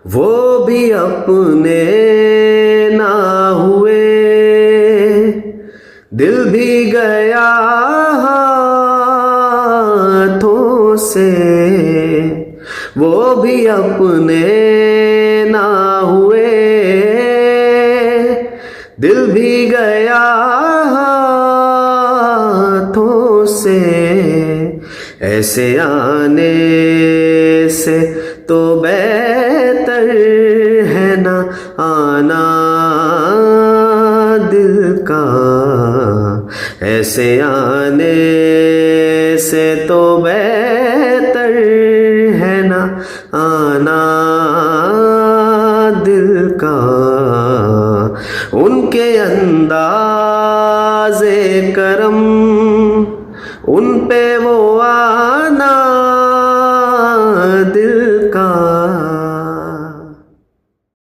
वो भी अपने ना हुए, दिल भी गया हाथों से, वो भी अपने ना हुए, दिल भी गया हाथों से। ऐसे आने से तो बेहतर है ना आना दिल का, ऐसे आने से तो बेहतर है ना आना दिल का। उनके अंदाज़े करम